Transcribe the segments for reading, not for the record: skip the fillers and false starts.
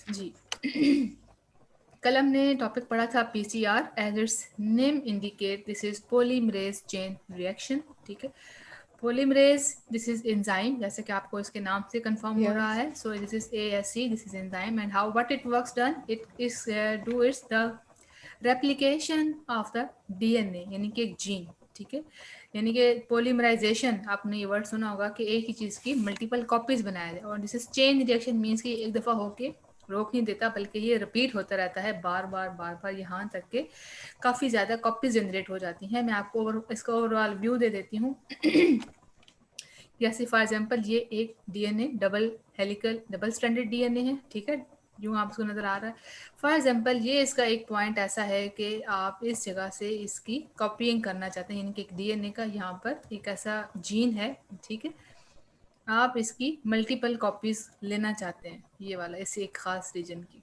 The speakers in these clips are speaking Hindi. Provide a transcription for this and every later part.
जी। कल हमने टॉपिक पढ़ा था PCR, as its name indicate this is polymerase chain reaction. ठीक है, पॉलीमरेज दिस इज एंजाइम, जैसे कि आपको इसके नाम से कंफर्म हो रहा Yes. है। So this is ASC, this is enzyme, and how what it works done, it is do it's the replication of the DNA, यानी कि एक जीन। ठीक है, यानी कि पॉलीमराइजेशन, आपने ये वर्ड सुना होगा कि एक ही चीज़ की मल्टीपल कॉपीज बनाया जाए, और this is chain reaction means कि एक दफ़ा होके रोक नहीं देता, बल्कि ये रिपीट होता रहता है बार बार बार बार, यहाँ तक के काफ़ी ज़्यादा कॉपीज जनरेट हो जाती हैं। मैं आपको इसका ओवरऑल व्यू दे देती हूँ। जैसे फॉर एग्जांपल ये एक DNA double helical double stranded DNA है। ठीक है, यूँ आपको नज़र आ रहा है। फॉर एग्जांपल ये इसका एक पॉइंट ऐसा है कि आप इस जगह से इसकी कॉपीइंग करना चाहते हैं, यानी कि एक DNA का यहाँ पर एक ऐसा जीन है। ठीक है, आप इसकी मल्टीपल कॉपीज लेना चाहते हैं, ये वाला, इस एक खास रीजन की।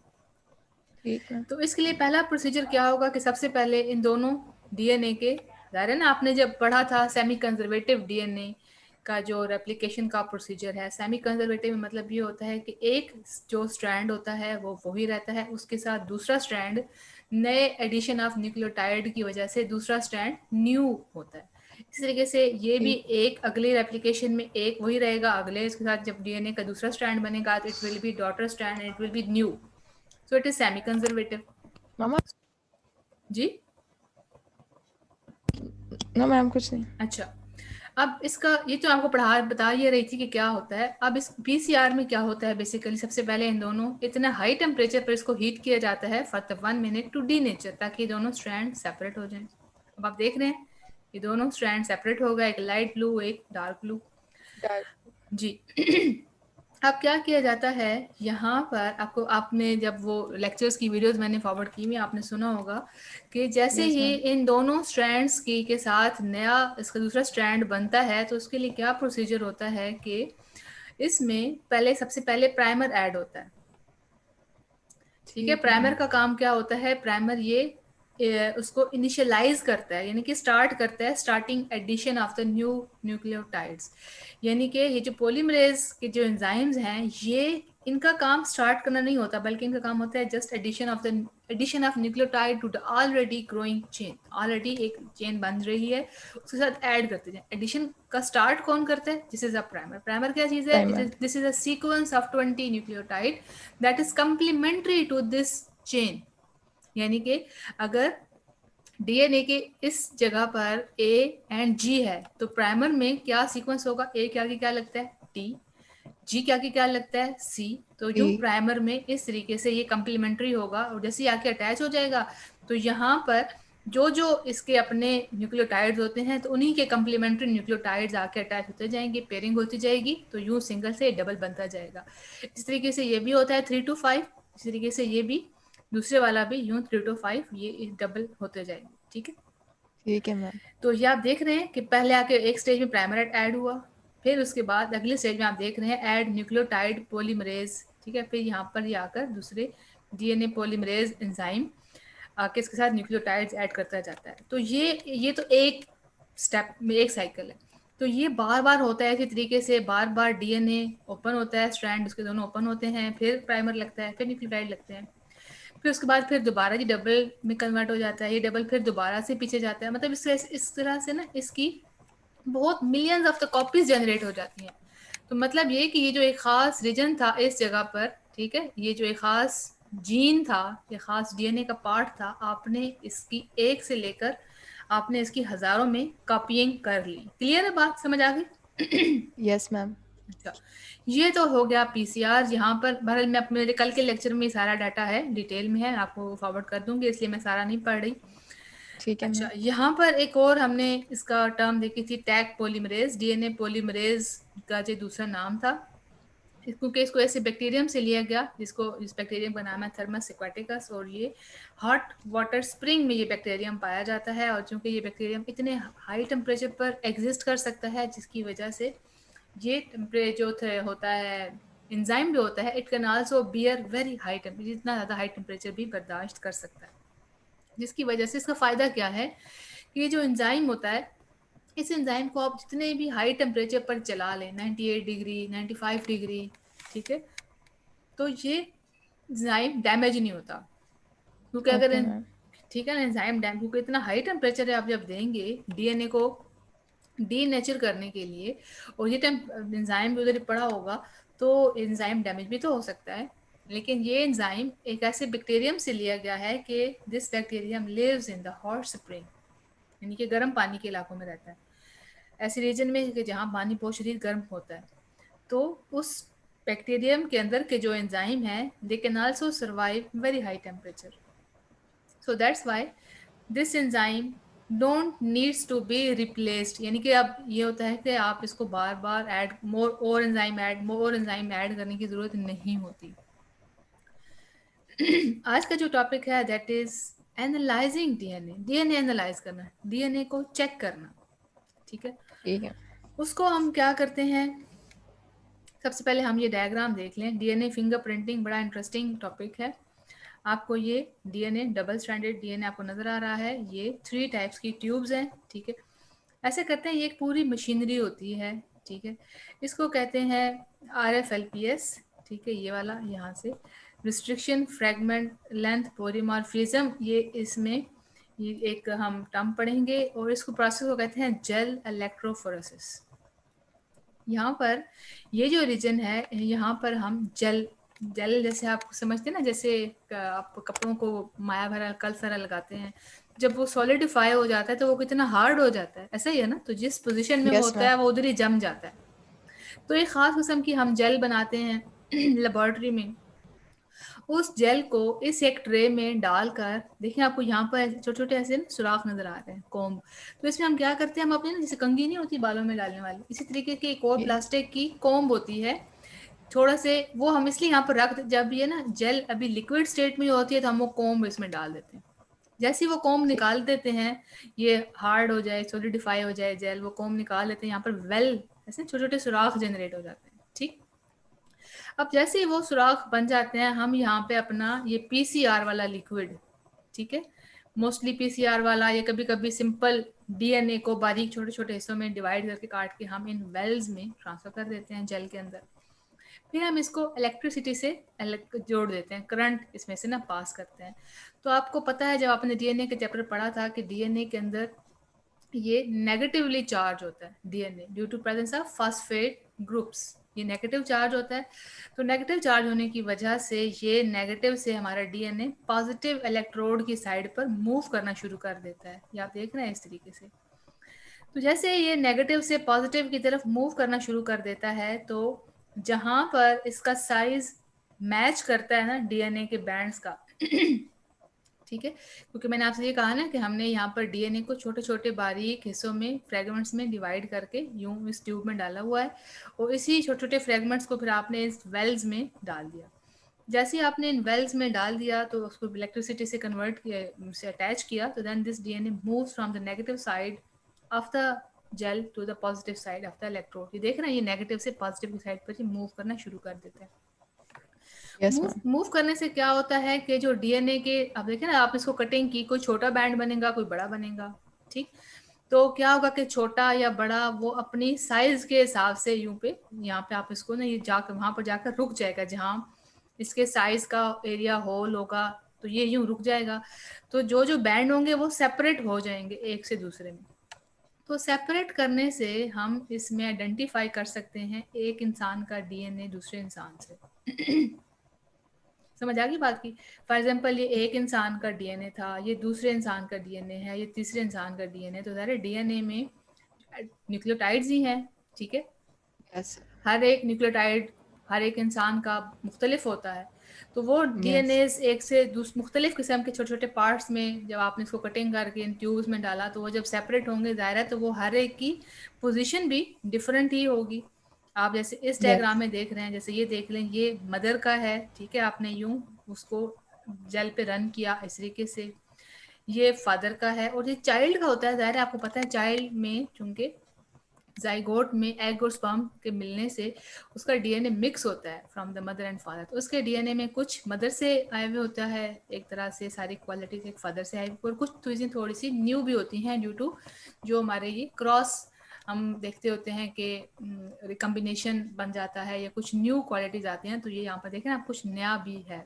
ठीक है। तो इसके लिए पहला प्रोसीजर क्या होगा कि सबसे पहले इन दोनों DNA के, ज़ाहिर है ना, आपने जब पढ़ा था सेमी कंजर्वेटिव DNA का जो रेप्लिकेशन का प्रोसीजर है, सेमी कंजर्वेटिव में मतलब ये होता है कि एक जो स्ट्रैंड होता है वो वही रहता है, उसके साथ दूसरा स्ट्रैंड नए एडिशन ऑफ न्यूक्लियोटाइड की वजह से दूसरा स्ट्रैंड न्यू होता है। इस तरीके से ये भी ठीक। एक अगले रेप्लिकेशन में एक वही रहेगा, अगले इसके साथ जब DNA का दूसरा स्ट्रैंड बनेगा तो it will be daughter strand and it will be new. So it is semi conservative. मामा। जी, ना मैम कुछ नहीं। अच्छा। अब इसका ये तो आपको पढ़ा बता ये रही थी कि क्या होता है। अब इस पीसीआर में क्या होता है, बेसिकली सबसे पहले इन दोनों इतना हाई टेम्परेचर पर इसको हीट किया जाता है for the 1 minute to denature, ताकि दोनों स्ट्रैंड सेपरेट हो जाएं। अब आप देख रहे हैं ये दोनों स्ट्रैंड सेपरेट हो गए, एक लाइट ब्लू एक डार्क ब्लू। डाल। जी। अब क्या किया जाता है यहाँ पर, आपको आपने जब वो लेक्चर्स की वीडियोस मैंने फॉरवर्ड की हुई, आपने सुना होगा कि जैसे यस ही मैम। इन दोनों स्ट्रैंड्स की के साथ नया इसका दूसरा स्ट्रैंड बनता है, तो उसके लिए क्या प्रोसीजर होता है कि इसमें पहले सबसे पहले प्राइमर ऐड होता है। ठीक है, ठीक है प्राइमर मैम। का काम क्या होता है, प्राइमर ये उसको इनिशियलाइज करता है, यानी कि स्टार्ट करता है starting addition of the new nucleotides. यानी कि ये जो पॉलीमरेज के जो एंजाइम्स हैं, ये इनका काम स्टार्ट करना नहीं होता, बल्कि इनका काम होता है just addition of nucleotide to the already growing chain. Already एक चेन बन रही है, उसके साथ ऐड करते हैं। एडिशन का स्टार्ट कौन करता है, this is a primer. Primer क्या चीज है, it primer. Is this is a sequence of 20 nucleotide that is complementary to this chain. यानी कि अगर DNA के इस जगह पर A एंड G है, तो प्राइमर में क्या सीक्वेंस होगा, A क्या क्या लगता है T, G क्या लगता है C। तो जो ठीक। प्राइमर में इस तरीके से ये कंप्लीमेंट्री होगा, और जैसे ही आके अटैच हो जाएगा, तो यहाँ पर जो जो इसके अपने न्यूक्लियोटाइड्स होते हैं, तो उन्हीं के कंप्लीमेंट्री न्यूक्लियोटाइड्स आके अटैच होते जाएंगे, पेयरिंग होती जाएगी, तो यूं सिंगल से डबल बनता जाएगा। इस तरीके से ये भी होता है 3 to 5, इस तरीके से ये भी दूसरे वाला भी यूं 3 to 5 ये डबल होते जाएंगे। ठीक है, ठीक है मैम। तो ये आप देख रहे हैं कि पहले आके एक स्टेज में प्राइमर ऐड हुआ, फिर उसके बाद अगले स्टेज में आप देख रहे हैं ऐड न्यूक्लियोटाइड पॉलीमरेज। ठीक है, फिर यहाँ पर ये आकर दूसरे DNA पॉलीमरेज एंजाइम आके इसके साथ न्यूक्लियोटाइड्स ऐड करता जाता है। तो ये तो एक स्टेप में एक साइकिल है। तो ये बार बार होता है इसी तरीके से, बार बार DNA ओपन होता है, स्ट्रैंड उसके दोनों ओपन होते हैं, फिर प्राइमर लगता है, फिर न्यूक्लियोटाइड लगते हैं, फिर उसके बाद फिर दोबारा ये डबल में कन्वर्ट हो जाता है, ये डबल फिर दोबारा से पीछे जाता है। मतलब इस तरह से ना इसकी बहुत millions of the copies generate हो जाती हैं। तो मतलब ये कि ये जो एक खास रीजन था इस जगह पर, ठीक है, ये जो एक खास जीन था, ये खास DNA का पार्ट था, आपने इसकी एक से लेकर आपने इसकी हजारों में कॉपियिंग कर ली। क्लियर है बात, समझ आ गई? Yes ma'am. अच्छा, ये तो हो गया पीसीआर। यहाँ पर बहरहाल मैं मेरे कल के लेक्चर में सारा डाटा है, डिटेल में है, आपको फॉरवर्ड कर दूंगी, इसलिए मैं सारा नहीं पढ़ रही। ठीक है अच्छा, मैम। यहाँ पर एक और हमने इसका टर्म देखी थी, टैग पॉलीमरेज। DNA पॉलीमरेज का जो दूसरा नाम था, क्योंकि इसको ऐसे बैक्टीरियम से लिया गया, जिस बैक्टीरियम का नाम है थर्मस एक्वाटिकस, और ये हॉट वाटर स्प्रिंग में ये बैक्टीरियम पाया जाता है। और चूंकि ये बैक्टीरियम इतने हाई टेम्परेचर पर एग्जिस्ट कर सकता है, जिसकी वजह से ये टेम्परेचर होता है, एंजाइम जो होता है, it can also bear very high temperature, जितना ज़्यादा हाई टेम्परेचर भी बर्दाश्त कर सकता है। जिसकी वजह से इसका फ़ायदा क्या है कि ये जो एंजाइम होता है, इस एंजाइम को आप जितने भी हाई टेम्परेचर पर चला लें, 98 डिग्री 95 डिग्री, ठीक है, तो ये एंजाइम डैमेज नहीं होता, क्योंकि अगर ओके मैम। ठीक है ना, एंजाइम डैम, क्योंकि इतना हाई टेम्परेचर है आप जब देंगे डीएनए को डीनेचर करने के लिए, और ये टाइम एंजाइम भी उधर ही पड़ा होगा, तो एंजाइम डैमेज भी तो हो सकता है। लेकिन ये एंजाइम एक ऐसे बैक्टीरियम से लिया गया है कि this bacterium lives in the hot spring, यानी कि गर्म पानी के इलाकों में रहता है, ऐसे रीजन में कि जहाँ पानी बहुत शरीर गर्म होता है। तो उस बैक्टीरियम के अंदर के जो एंजाइम है they can also survive very high temperature. So that's why this enzyme don't needs to be replaced, यानी कि अब ये होता है कि आप इसको बार बार ऐड मोर एंजाइम ऐड करने की जरूरत नहीं होती। आज का जो टॉपिक है that is analysing DNA, DNA analyse करना, डीएनए को चेक करना, ठीक है। ठीक है। उसको हम क्या करते हैं, सबसे पहले हम ये डायग्राम देख लें। डीएनए फिंगरप्रिंटिंग बड़ा इंटरेस्टिंग टॉपिक है। आपको ये डीएनए डबल स्ट्रैंडेड डीएनए आपको नजर आ रहा है, ये 3 टाइप्स की ट्यूब्स हैं, ठीक है। ऐसे करते हैं, ये एक पूरी मशीनरी होती है, ठीक है। इसको कहते हैं RFLPS, ठीक है, ये वाला यहाँ से रिस्ट्रिक्शन फ्रेगमेंट लेंथ पोलीमॉर्फिज्म, ये इसमें ये एक हम टर्म पढ़ेंगे, और इसको प्रोसेस को कहते हैं जेल इलेक्ट्रोफोरेसिस। यहाँ पर ये जो रीजन है, यहाँ पर हम जेल जेल जैसे आप समझते हैं ना, जैसे आप कपड़ों को माया भरा कल सारा लगाते हैं, जब वो सॉलिडिफाई हो जाता है तो वो कितना हार्ड हो जाता है, ऐसा ही है ना। तो जिस पोजीशन में वो यस होता मैम। है वो उधर ही जम जाता है। तो एक खास किस्म की हम जेल बनाते हैं लेबोरेटरी में। उस जेल को इस एक ट्रे में डालकर, देखिए आपको यहाँ पर छोटे छोटे ऐसे ना सुराख नजर आ रहे हैं, कोम्ब। तो इसमें हम क्या करते हैं, हम अपने ना जैसे कंघी नहीं होती बालों में डालने वाली, इसी तरीके की एक और जी। प्लास्टिक की कोम्ब होती है, थोड़ा से वो हम इसलिए यहाँ पर रख, जब ये ना जेल अभी लिक्विड स्टेट में होती है तो हम वो कोम्ब इसमें डाल देते हैं। जैसे ही वो कोम्ब ठीक। निकाल देते हैं, ये हार्ड हो जाए, सोलिडिफाई हो जाए जेल, वो कोम्ब निकाल लेते हैं, यहाँ पर वेल ऐसे छोटे छोटे सुराख जनरेट हो जाते हैं, ठीक। अब जैसे ही वो सुराख बन जाते हैं, हम यहाँ पे अपना ये पीसीआर वाला लिक्विड, ठीक है, मोस्टली पीसीआर वाला, या कभी कभी सिंपल डीएनए को बारीक छोटे छोटे हिस्सों में डिवाइड करके काट के हम इन वेल्स में ट्रांसफर कर देते हैं जेल के अंदर। फिर हम इसको इलेक्ट्रिसिटी से जोड़ देते हैं, करंट इसमें से ना पास करते हैं। तो आपको पता है, जब आपने डीएनए के चैप्टर पढ़ा था कि डीएनए के अंदर ये नेगेटिवली चार्ज होता है, DNA due to presence of phosphate groups, ये नेगेटिव चार्ज होता है। तो नेगेटिव चार्ज होने की वजह से ये नेगेटिव से हमारा डीएनए पॉजिटिव इलेक्ट्रोड की साइड पर मूव करना शुरू कर देता है, ये आप देख रहे हैं इस तरीके से। तो जैसे ये नेगेटिव से पॉजिटिव की तरफ मूव करना शुरू कर देता है, तो जहां पर इसका साइज मैच करता है ना डीएनए के बैंड्स का ठीक है, क्योंकि मैंने आपसे ये कहा ना कि हमने यहाँ पर डीएनए को छोटे छोटे बारीक हिस्सों में फ्रेगमेंट्स में डिवाइड करके यूं इस ट्यूब में डाला हुआ है, और इसी छोटे छोटे फ्रेगमेंट्स को फिर आपने इस वेल्स में डाल दिया। जैसे ही आपने इन वेल्स में डाल दिया तो उसको इलेक्ट्रिसिटी से कन्वर्ट किया, से अटैच किया, तो then this DNA moves from the negative side of the gel to the positive side of the electrode. ये देख रहे हैं, ये नेगेटिव से पॉजिटिव की साइड पर मूव करना शुरू कर देता है। Yes move ma'am. मूव करने से क्या होता है कि जो डीएनए के, अब देखें ना, आप इसको कटिंग की, कोई छोटा बैंड बनेगा, कोई बड़ा बनेगा, ठीक। तो क्या होगा कि छोटा या बड़ा वो अपनी साइज के हिसाब से यूं पे, यहाँ पे आप इसको ना ये जाकर वहां पर जाकर रुक जाएगा, जहां इसके साइज का एरिया होल होगा, तो ये यूं रुक जाएगा। तो जो जो बैंड होंगे वो सेपरेट हो जाएंगे एक से दूसरे में। तो सेपरेट करने से हम इसमें आइडेंटिफाई कर सकते हैं एक इंसान का डीएनए दूसरे इंसान से समझ आ गई बात की। फॉर एग्जाम्पल ये एक इंसान का डीएनए था, ये दूसरे इंसान का डीएनए है, ये तीसरे इंसान का डीएनए, तो सारे डीएनए में न्यूक्लियोटाइड्स ही हैं, ठीक है। यस। हर एक न्यूक्लियोटाइड हर एक इंसान का मुख्तलिफ होता है। तो वो डीएनए यस। एक से मुख्तलिफ किस्म के छोटे छोटे पार्ट्स में जब आपने इसको कटिंग करके इन ट्यूब्स में डाला, तो वो जब सेपरेट होंगे, जाहिर है तो वो हर एक की पोजीशन भी डिफरेंट ही होगी। आप जैसे इस डायग्राम यस। में देख रहे हैं, जैसे ये देख लें, ये मदर का है, ठीक है, आपने यूं उसको जेल पे रन किया इस तरीके से। ये फादर का है, और ये चाइल्ड का होता है, जाहिर है आपको पता है चाइल्ड में चूंकि जाइगोट में एग और स्पर्म के मिलने से उसका डीएनए मिक्स होता है from the mother and father, तो उसके डीएनए में कुछ मदर से आए हुए होता है, एक तरह से सारी क्वालिटीज एक फादर से आई हुई, और कुछ चीज़ें थोड़ी सी न्यू भी होती हैं ड्यू टू जो हमारे ये क्रॉस हम देखते होते हैं कि रिकम्बिनेशन बन जाता है या कुछ न्यू क्वालिटीज आती हैं। तो ये यहाँ पर देखें आप, कुछ नया भी है।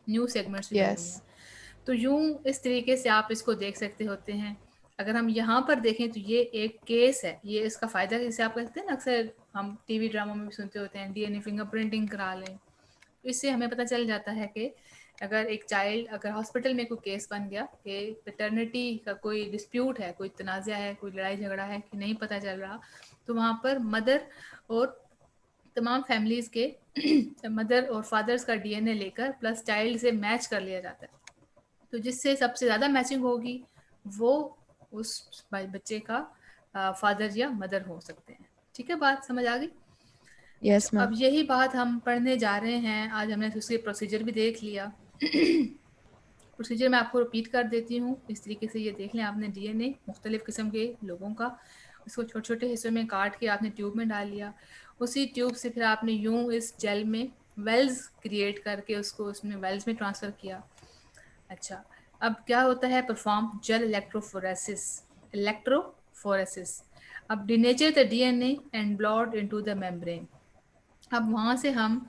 न्यू सेगमेंट्स भी बनी हुई Yes. हैं। तो यूं इस तरीके से आप इसको देख सकते होते हैं। अगर हम यहाँ पर देखें तो ये एक केस है, ये इसका फ़ायदा जैसे आप कहते हैं ना, अक्सर हम टीवी ड्रामा में भी सुनते होते हैं डीएनए फिंगरप्रिंटिंग करा लें। इससे हमें पता चल जाता है कि अगर एक चाइल्ड, अगर हॉस्पिटल में कोई केस बन गया कि पेटर्निटी का कोई डिस्प्यूट है, कोई तनाज़ा है, कोई लड़ाई झगड़ा है कि नहीं पता चल रहा, तो वहाँ पर मदर और तमाम फैमिलीज़ के मदर और फादर्स का डीएनए लेकर प्लस चाइल्ड से मैच कर लिया जाता है। तो जिससे सबसे ज़्यादा मैचिंग होगी वो उस बच्चे का फादर या मदर हो सकते हैं। ठीक है, बात समझ आ गई? अच्छा, Yes, अब ma'am. यही बात हम पढ़ने जा रहे हैं। आज हमने उसके प्रोसीजर भी देख लिया। प्रोसीजर मैं आपको रिपीट कर देती हूँ, इस तरीके से ये देख लें। आपने डीएनए मुख्तलिफ़ किस्म के लोगों का, उसको छोटे छोटे हिस्सों में काट के आपने ट्यूब में डाल लिया। उसी ट्यूब से फिर आपने यूं इस जेल में वेल्स क्रिएट करके उसको उसमें वेल्स में ट्रांसफ़र किया। अच्छा, अब क्या होता है? Perform gel electrophoresis. इलेक्ट्रोफोरेसिस अब denature the DNA and blot into the membrane. अब वहाँ से हम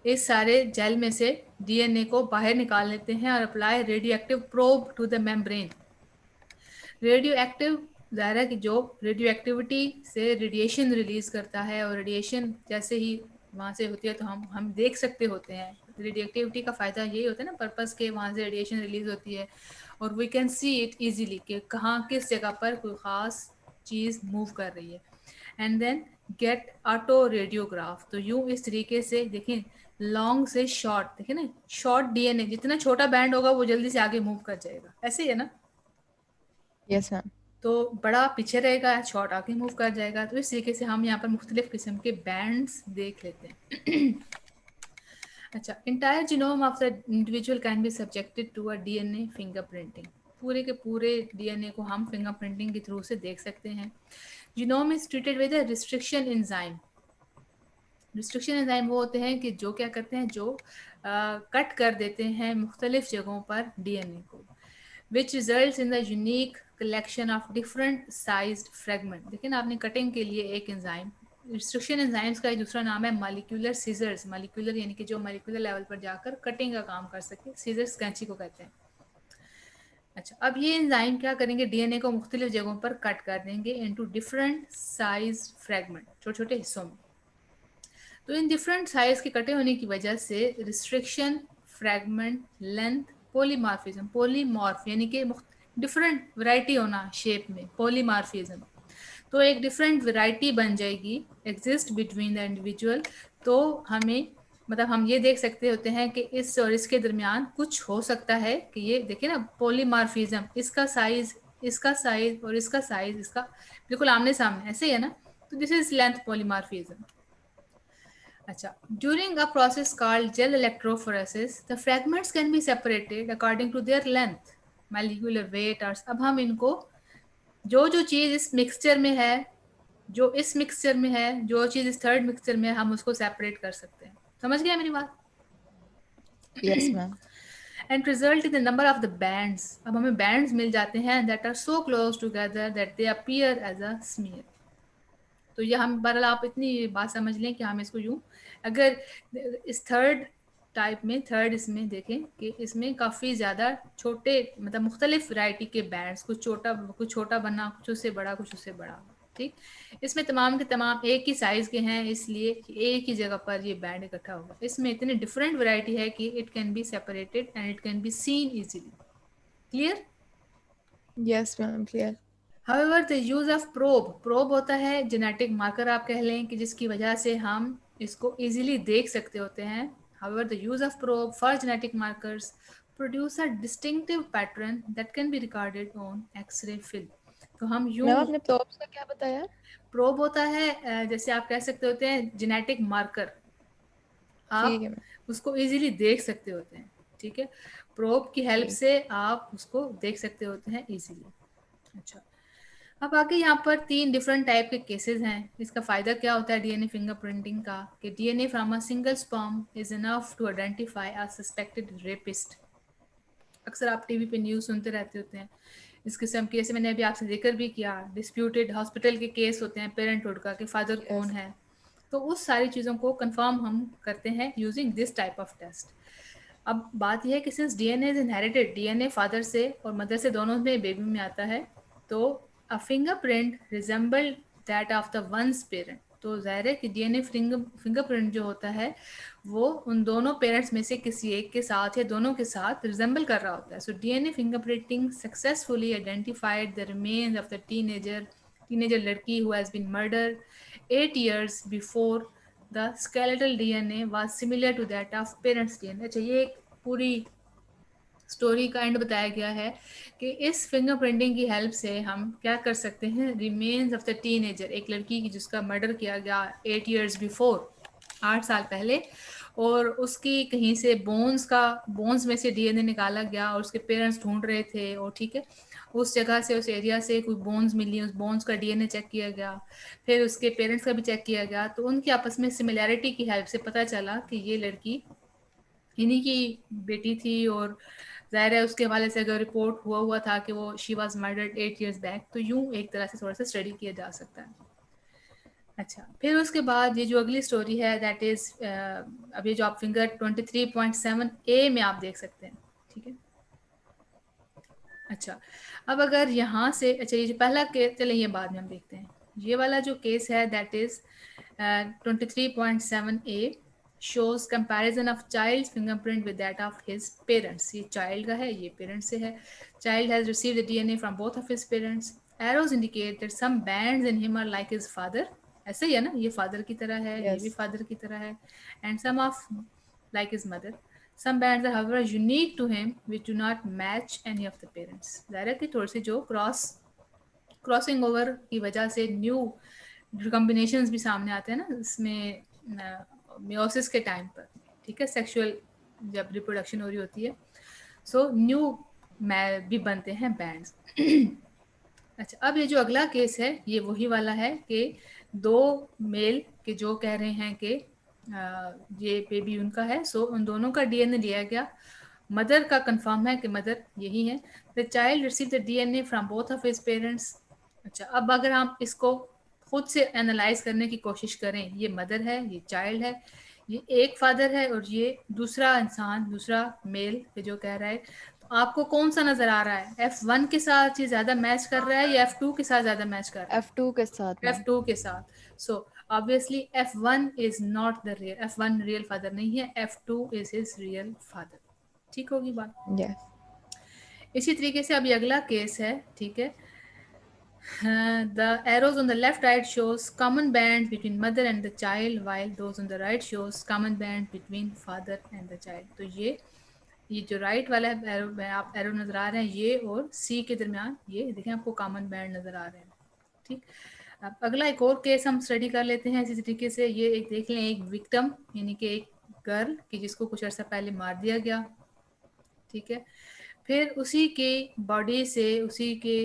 इस सारे जेल में से डीएनए को बाहर निकाल लेते हैं और apply radioactive probe to the membrane. Radioactive, ज़ाहिर है कि जो रेडियो एक्टिविटी से रेडिएशन रिलीज करता है, और रेडिएशन जैसे ही वहाँ से होती है तो हम देख सकते होते हैं। रेडियो एक्टिविटी का फ़ायदा यही होता है ना, पर्पस के वहाँ से रेडिएशन रिलीज होती है और we can see it easily कि कहाँ किस जगह पर कोई ख़ास चीज़ मूव कर रही है। And then get autoradiograph. तो यूं इस तरीके से देखें, लॉन्ग से शॉर्ट, देखें ना, शॉर्ट डीएनए जितना छोटा बैंड होगा वो जल्दी से आगे मूव कर जाएगा, ऐसे ही है ना। Yes, ma'am. तो बड़ा पीछे रहेगा, शॉर्ट आगे मूव कर जाएगा। तो इस तरीके से हम यहाँ पर मुख्तलिफ किस्म के बैंड्स देख लेते हैं। अच्छा, entire genome of the individual can be subjected to a DNA fingerprinting. पूरे के पूरे डीएनए को हम फिंगरप्रिंटिंग के थ्रू से देख सकते हैं। Genome is treated with a restriction enzyme. Restriction enzyme वो होते हैं कि जो क्या करते हैं, जो कट कर देते हैं मुख्तलिफ जगहों पर डीएनए को, which result in the unique collection of different sized fragment. देखिए ना, आपने कटिंग के लिए एक एंजाइम, रिस्ट्रिक्शन एंजाइम्स का एक दूसरा नाम है मॉलिक्यूलर सीजर्स। मॉलिक्यूलर यानी कि जो मॉलिक्यूलर लेवल पर जाकर कटिंग का काम कर सके, सीजर्स कैंची को कहते हैं। अच्छा, अब ये एंजाइम क्या करेंगे, डीएनए को मुख्तलिफ जगहों पर कट कर देंगे इनटू डिफरेंट साइज फ्रेगमेंट, छोटे छोटे हिस्सों में। तो इन डिफरेंट साइज के कटे होने की वजह से रिस्ट्रिक्शन, फ्रैगमेंट, लेंथ, पॉलीमार्फिज्म, पॉलीमॉर्फ यानी कि डिफरेंट वैरायटी होना शेप में, पॉलीमार्फिज्म। तो एक डिफरेंट वैरायटी बन जाएगी एग्जिस्ट बिटवीन द इंडिविजुअल। तो हमें मतलब हम ये देख सकते होते हैं कि इस और इसके दरमियान कुछ हो सकता है कि ये देखिए ना, पॉलीमार्फिज्म, इसका साइज, इसका साइज और इसका साइज इसका बिल्कुल आमने सामने, ऐसे ही है ना। तो दिस इज लेंथ पॉलीमार्फिज्म। अच्छा, during a process called gel electrophoresis, the fragments can be separated according to their length, molecular weight और अब हम इनको, जो जो चीज़ इस मिक्सचर में है, जो इस मिक्सचर में है, जो चीज़ इस थर्ड मिक्सचर में है, हम उसको सेपरेट कर सकते हैं। समझ गया मेरी बात? Yes, ma'am. And result in the number of the bands. अब हमें बैंड्स मिल जाते हैं that are so close together that they appear as a smear. तो ये हम बहरहाल आप इतनी बात समझ लें कि हम इसको यूं, अगर इस थर्ड टाइप में, थर्ड इसमें देखें कि इसमें काफ़ी ज़्यादा छोटे, मतलब मुख्तलिफ वैरायटी के बैंड्स, कुछ छोटा बना, कुछ उससे बड़ा, कुछ उससे बड़ा। ठीक, इसमें तमाम के तमाम एक ही साइज़ के हैं, इसलिए एक ही जगह पर ये बैंड इकट्ठा होगा। इसमें इतनी डिफरेंट वैरायटी है कि it can be separated and it can be seen easily. Clear? Yes, ma'am. Clear. However the use of probe, probe होता है जेनेटिक मार्कर आप कह लें, कि जिसकी वजह से हम इसको इजीली देख सकते होते हैं। However the use of probe for genetic markers produce a distinctive pattern that can be recorded on X ray film. तो हम यूं, मैम आपने प्रोब्स का क्या बताया? प्रोब होता है जैसे आप कह सकते होते हैं जेनेटिक मार्कर, ठीक आप है मैम। उसको इजीली देख सकते होते हैं। ठीक है, प्रोब की हेल्प ठीक। से आप उसको देख सकते होते हैं इजीली। अच्छा, अब आगे यहाँ पर 3 डिफरेंट टाइप के केसेस हैं। इसका फ़ायदा क्या होता है डीएनए फिंगरप्रिंटिंग का, कि DNA from a single sperm is enough to identify a suspected rapist. अक्सर आप टीवी पे न्यूज़ सुनते रहते होते हैं इस किस्म की, जैसे मैंने अभी आपसे जिक्र भी किया, डिस्प्यूटेड हॉस्पिटल के केस होते हैं पेरेंटहुड का, कि फादर कौन यस। है। तो उस सारी चीज़ों को कंफर्म हम करते हैं using this type of test. अब बात यह है कि since DNA is inherited, DNA father से और मदर से दोनों में बेबी में आता है, तो a fingerprint resemble that of the ones parent. तो जाहिर है कि डीएनए फिंगरप्रिंट जो होता है वो उन दोनों पेरेंट्स में से किसी एक के साथ या दोनों के साथ रिजेंबल कर रहा होता है। So DNA fingerprinting successfully identified the remains of the teenager लड़की who has been murder 8 years before the skeletal DNA was similar to that of parents DNA। अच्छा, ये एक पूरी स्टोरी का एंड बताया गया है कि इस फिंगरप्रिंटिंग की हेल्प से हम क्या कर सकते हैं, रिमेन्स ऑफ द टीनेजर, एक लड़की की जिसका मर्डर किया गया 8 years बिफोर, 8 साल पहले, और उसकी कहीं से बोन्स में से डीएनए निकाला गया और उसके पेरेंट्स ढूंढ रहे थे, और ठीक है उस जगह से उस एरिया से कोई बोन्स मिली, उस बोन्स का डीएनए चेक किया गया, फिर उसके पेरेंट्स का भी चेक किया गया, तो उनकी आपस में सिमिलैरिटी की हेल्प से पता चला कि ये लड़की इन्हीं की बेटी थी। और जाहिर है उसके हवाले से अगर रिपोर्ट हुआ था कि वो she was murdered 8 years back, तो यूं एक तरह से थोड़ा सा स्टडी किया जा सकता है। अच्छा, फिर उसके बाद ये जो अगली स्टोरी है दैट इज अब ये जो आप फिंगर 23.7a में आप देख सकते हैं, ठीक है। अच्छा, अब अगर यहाँ से, अच्छा ये जो पहला केस, चले ये बाद में हम देखते हैं, ये वाला जो केस है that is 23.7a shows comparison of child's fingerprint with that of his parents। ये child का है, ये parents से है। Child has received the DNA from both of his parents। Arrows indicate that some bands in him are like his father। ऐसे ही है ना, ये father की तरह है, ये भी Yes. father की तरह है। And some of like his mother। Some bands are however unique to him which do not match any of the parents। ज़ाहिर है कि थोड़ी सी जो क्रॉसिंग ओवर की वजह से न्यू कॉम्बिनेशंस भी सामने आते हैं ना इसमें मियोसिस के टाइम पर, ठीक है, सेक्सुअल जब रिप्रोडक्शन हो रही होती है, सो न्यू भी बनते हैं बैंड्स। अच्छा, अब ये जो अगला केस है ये वही वाला है कि दो मेल के जो कह रहे हैं कि ये बेबी उनका है, सो उन दोनों का डीएनए लिया गया। मदर का कंफर्म है कि मदर यही है। The child receive the DNA from both of his parents. अच्छा, अब अगर हम इसको खुद से एनालाइज करने की कोशिश करें, ये मदर है, ये चाइल्ड है, ये एक फादर है और ये दूसरा इंसान, दूसरा मेल जो कह रहा है, तो आपको कौन सा नजर आ रहा है? F1 के साथ ये ज्यादा मैच कर रहा है या F2 के साथ ज्यादा मैच कर रहा है? F2 के साथ मैम। F2 के साथ। So obviously F1 is not the real, F1 real father नहीं है, F2 is his real father. ठीक होगी बात? Yes. इसी तरीके से अभी अगला केस है, ठीक है। The arrows on the left right shows common band between mother and the child, while those on the right shows common band between father and the child। तो ये जो राइट वाला एरो, आप एरो नजर आ रहे हैं, ये और सी के दरमियान ये देखें आपको कॉमन बैंड नजर आ रहे हैं, ठीक। अब अगला एक और केस हम स्टडी कर लेते हैं इसी तरीके से। ये एक देख लें, एक विक्टिम यानी कि एक गर्ल की जिसको कुछ अर्सा पहले मार दिया गया, ठीक है। फिर उसी के बॉडी से, उसी के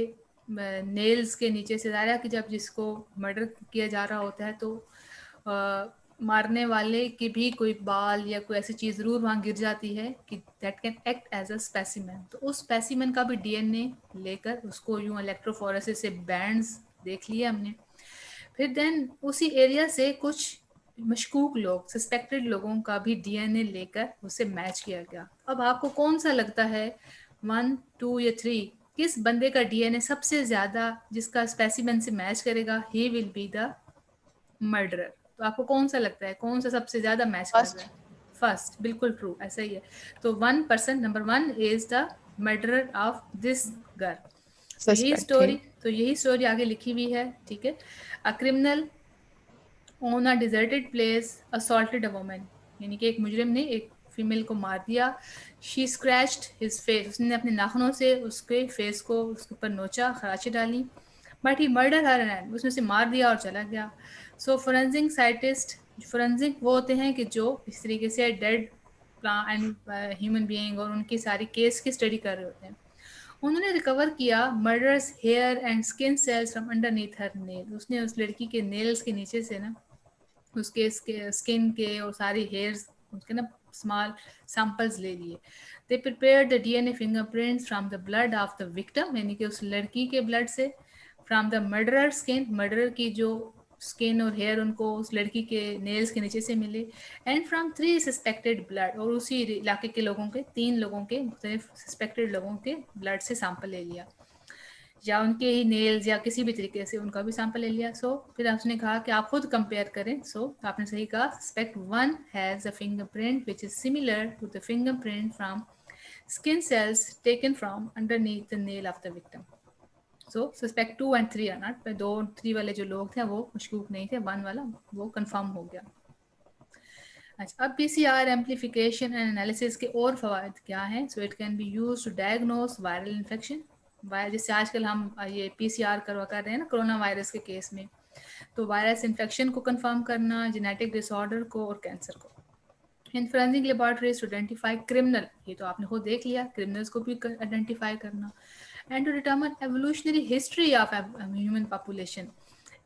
नेल्स के नीचे से, ज़ाहिर है कि जब जिसको मर्डर किया जा रहा होता है तो मारने वाले की भी कोई बाल या कोई ऐसी चीज़ ज़रूर वहाँ गिर जाती है कि that can act as a specimen. तो उस स्पेसिमेन का भी डीएनए लेकर उसको यूँ इलेक्ट्रोफोरेसिस से बैंड्स देख लिया हमने। फिर देन उसी एरिया से कुछ मशकूक लोग, सस्पेक्टेड लोगों का भी डीएनए लेकर उसे मैच किया गया। अब आपको कौन सा लगता है, 1, 2 या 3, किस बंदे का डीएनए सबसे ज्यादा जिसका स्पेसिमेन से मैच करेगा, he will be the murderer. तो आपको कौन सा लगता है, कौन सा सबसे ज्यादा मैच कर रहा First. है? फर्स्ट, बिल्कुल ट्रू, ऐसा ही है। तो 1%, number 1 is the murderer of this girl. तो यही Suspect स्टोरी, थे। तो यही स्टोरी आगे लिखी हुई है, ठीक है। A criminal on a deserted place assaulted a woman, यानी कि एक मुजरिम ने एक फीमेल को मार दिया। शी स्क्रैच्ड हिज फेस, उसने अपने नाखूनों से उसके फेस को उसके ऊपर नोचा, खराचे डाली। But he murder her and, उसने उसे मार दिया और चला गया। सो फोरेंसिक साइंटिस्ट, फोरेंसिक वो होते हैं कि जो इस तरीके से dead plant and human being और उनकी सारी केस की स्टडी कर रहे होते हैं। उन्होंने रिकवर किया murder's hair and skin cells from underneath her nail. उसने उस लड़की के नेल्स के नीचे से ना उसके स्किन के और सारी हेयर्स उसके ना स्मॉल सैंपल्स ले लिए। They prepare the DNA fingerprints from the blood of the victim, यानी कि उस लड़की के ब्लड से, from the murderer skin, murderer की जो स्किन और हेयर उनको उस लड़की के नेल्स के नीचे से मिले, एंड फ्रॉम 3 सस्पेक्टेड ब्लड, और उसी इलाके के लोगों के 3 लोगों के मुख्तलिफ सस्पेक्टेड लोगों के ब्लड से सैंपल ले लिया, या उनके ही नेल्स या किसी भी तरीके से उनका भी सैंपल ले लिया। सो फिर आपने कहा कि आप खुद कंपेयर करें। सो आपने सही कहा, suspect 1 has a fingerprint which is similar to the fingerprint from skin cells taken from underneath the nail of the victim. So suspect 2 and 3 are not, पर 2 और 3 वाले जो लोग थे वो मशकूक नहीं थे, 1 वाला वो कंफर्म हो गया। अच्छा, अब पीसीआर एम्पलीफिकेशन एंड एनालिसिस के और फवायद क्या हैं? So it can be use to diagnose viral infection, जैसे आजकल हम ये पीसीआर करवा कर रहे हैं ना कोरोना वायरस के केस में, तो वायरस इन्फेक्शन को कंफर्म करना, जेनेटिक डिसऑर्डर को और कैंसर को। In forensic laboratories to identify criminal, ये तो आपने खुद देख लिया, क्रिमिनल्स को भी आइडेंटिफाई करना, and to determine evolutionary history of human population.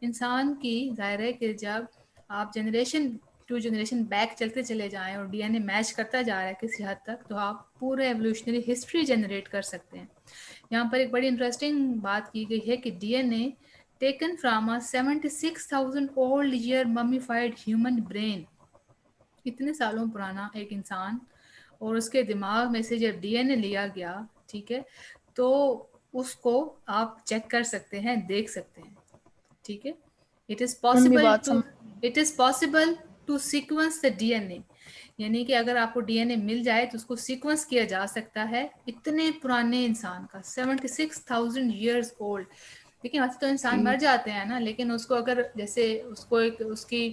इंसान की ज़ाहिर है कि जब आप जनरेशन टू जनरेशन बैक चलते चले जाएं और डीएनए मैच करता जा रहा है किसी हद तक, तो आप पूरे एवोल्यूशनरी हिस्ट्री जनरेट कर सकते हैं। यहाँ पर एक बड़ी इंटरेस्टिंग बात की गई है कि DNA taken from a 76,000 old year mummified human brain, इतने सालों पुराना एक इंसान, और उसके दिमाग में से जब डीएनए लिया गया, ठीक है, तो उसको आप चेक कर सकते हैं, देख सकते हैं, ठीक है। इट इज लंबी पॉसिबल बात टू समझ। It is possible to sequence the DNA, यानी कि अगर आपको डीएनए मिल जाए तो उसको सीक्वेंस किया जा सकता है इतने पुराने इंसान का, 76,000 ईयर्स ओल्ड। देखिए वैसे तो इंसान मर जी। जाते हैं ना, लेकिन उसको अगर जैसे उसको एक उसकी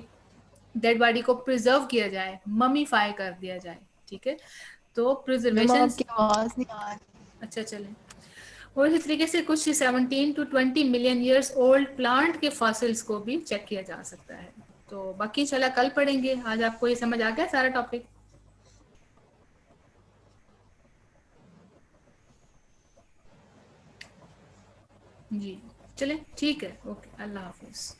डेड बॉडी को प्रिजर्व किया जाए, ममीफाई कर दिया जाए, ठीक है, तो मैम प्रिजर्वेशन। आपकी आवाज नहीं। अच्छा चलें, और इसी तरीके से कुछ 17 to 20 million years old plant के फॉसिल्स को भी चेक किया जा सकता है। तो बाकी चला कल पढ़ेंगे, आज आपको ये समझ आ गया सारा टॉपिक? जी, चलें ठीक है, ओके, अल्लाह हाफिज़।